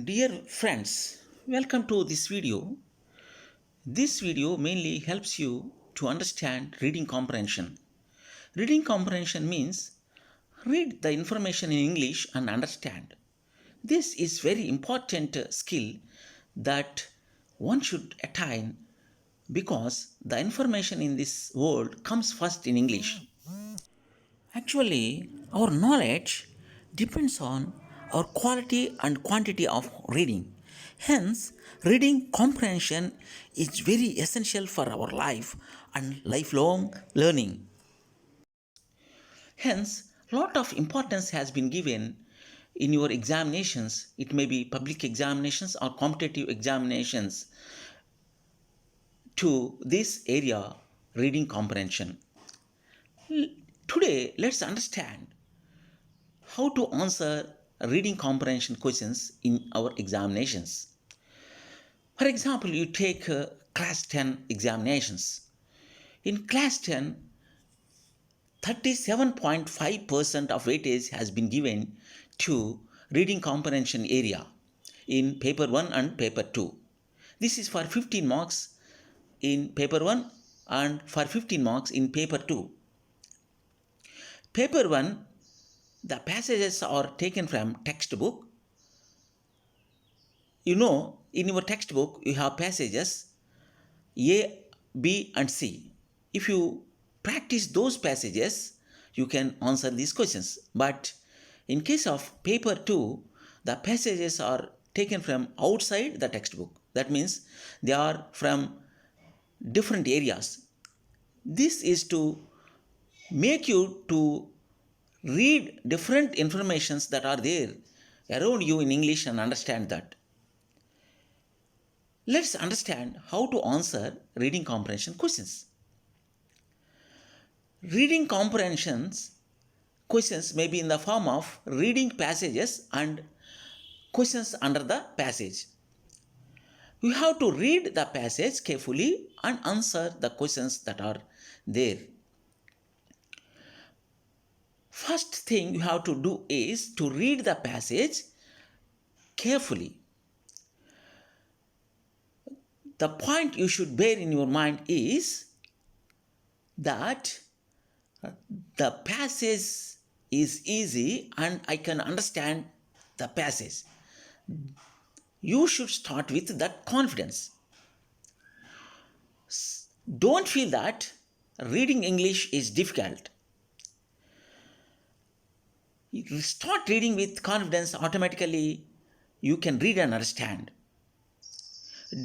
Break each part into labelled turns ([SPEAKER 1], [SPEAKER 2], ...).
[SPEAKER 1] Dear friends, welcome to this video. This video mainly helps you to understand reading comprehension. Reading comprehension means read the information in English and understand. This is very important skill that one should attain because the information in this world comes first in English. Actually, our knowledge depends on our quality and quantity of reading. Hence, reading comprehension is very essential for our life and lifelong learning. Hence, lot of importance has been given in your examinations. It may be public examinations or competitive examinations to this area, reading comprehension. Today, let's understand how to answer reading comprehension questions in our examinations. For example, you take class 10 examinations. In class 10, 37.5% of weightage has been given to reading comprehension area in paper 1 and paper 2. This is for 15 marks in paper 1 and for 15 marks in paper 2. Paper 1, the passages are taken from textbook. You know, in your textbook, you have passages A, B, and C. If you practice those passages, you can answer these questions. But in case of paper 2, the passages are taken from outside the textbook. That means they are from different areas. This is to make you to read different informations that are there around you in English and understand that. Let's understand how to answer reading comprehension questions. Reading comprehensions questions may be in the form of reading passages and questions under the passage. You have to read the passage carefully and answer the questions that are there. First thing you have to do is to read the passage carefully. The point you should bear in your mind is that the passage is easy and I can understand the passage. You should start with that confidence. Don't feel that reading English is difficult. You start reading with confidence, automatically you can read and understand.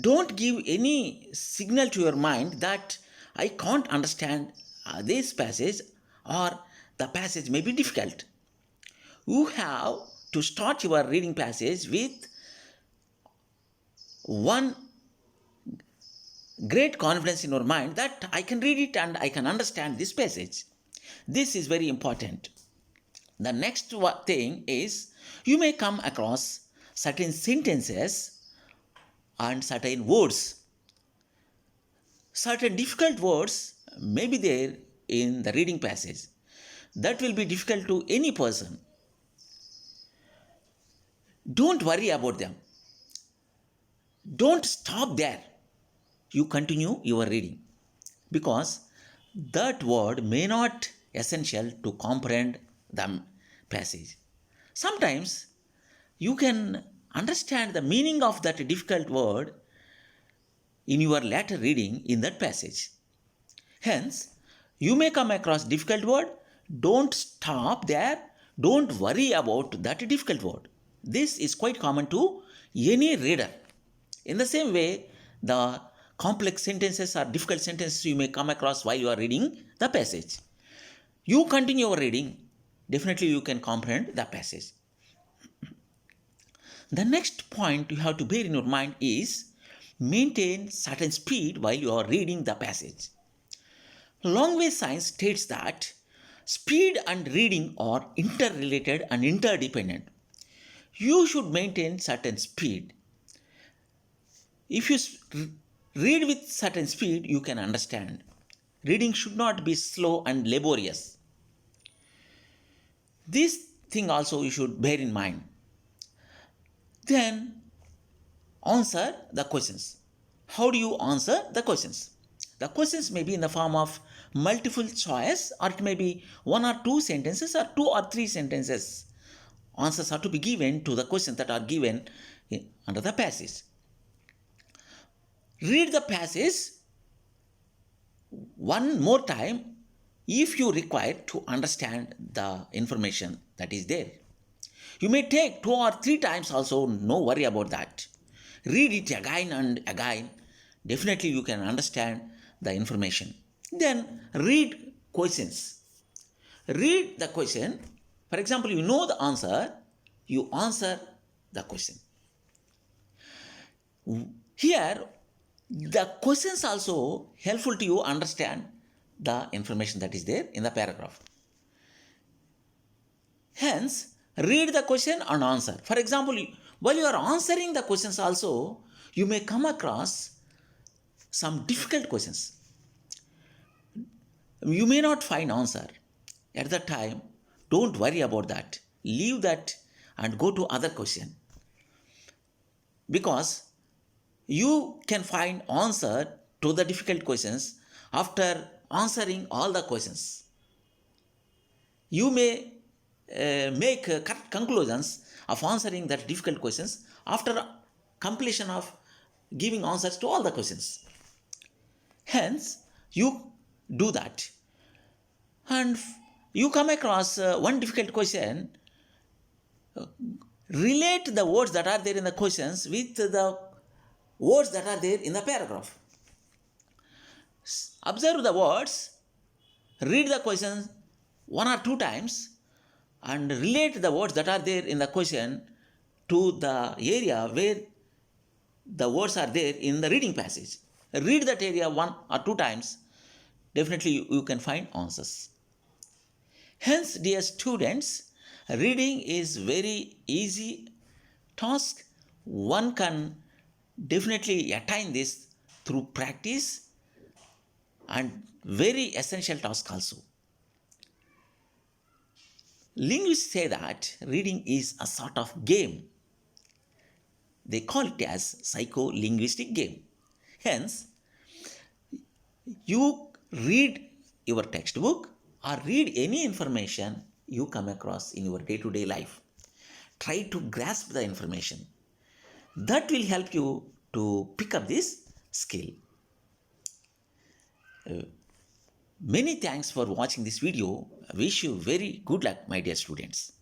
[SPEAKER 1] Don't give any signal to your mind that I can't understand this passage or the passage may be difficult. You have to start your reading passage with one great confidence in your mind that I can read it and I can understand this passage. This is very important. The next thing is you may come across certain sentences and certain words. Certain difficult words may be there in the reading passage. That will be difficult to any person. Don't worry about them. Don't stop there. You continue your reading because that word may not essential to comprehend the passage. Sometimes you can understand the meaning of that difficult word in your later reading in that passage. Hence, you may come across difficult word. Don't stop there. Don't worry about that difficult word. This is quite common to any reader. In the same way, the complex sentences or difficult sentences you may come across while you are reading the passage. You continue your reading, definitely you can comprehend the passage. The next point you have to bear in your mind is maintain certain speed while you are reading the passage. Longway science states that speed and reading are interrelated and interdependent. You should maintain certain speed. If you read with certain speed, you can understand. Reading should not be slow and laborious. This thing also you should bear in mind. Then answer the questions. How do you answer the questions? The questions may be in the form of multiple choice, or it may be one or two sentences or two or three sentences. Answers are to be given to the questions that are given under the passage. Read the passage one more time if you require to understand the information that is there. You may take two or three times also, no worry about that. Read it again and again. Definitely you can understand the information. Then read questions. Read the question. For example, you know the answer, you answer the question. Here, the questions also helpful to you understand the information that is there in the paragraph. Hence, read the question and answer. For example, while you are answering the questions also, you may come across some difficult questions. You may not find answer. At that time, don't worry about that. Leave that and go to other question. Because you can find answer to the difficult questions after answering all the questions. You may make correct conclusions of answering that difficult questions after completion of giving answers to all the questions. Hence, you do that. And you come across one difficult question, relate the words that are there in the questions with the words that are there in the paragraph. Observe the words, read the question one or two times, and relate the words that are there in the question to the area where the words are there in the reading passage. Read that area one or two times, definitely you can find answers. Hence, dear students, reading is very easy task. One can definitely attain this through practice, and very essential task also. Linguists say that reading is a sort of game. They call it as psycho-linguistic game. Hence, you read your textbook or read any information you come across in your day-to-day life. Try to grasp the information. That will help you to pick up this skill. Many thanks for watching this video. I wish you very good luck, my dear students.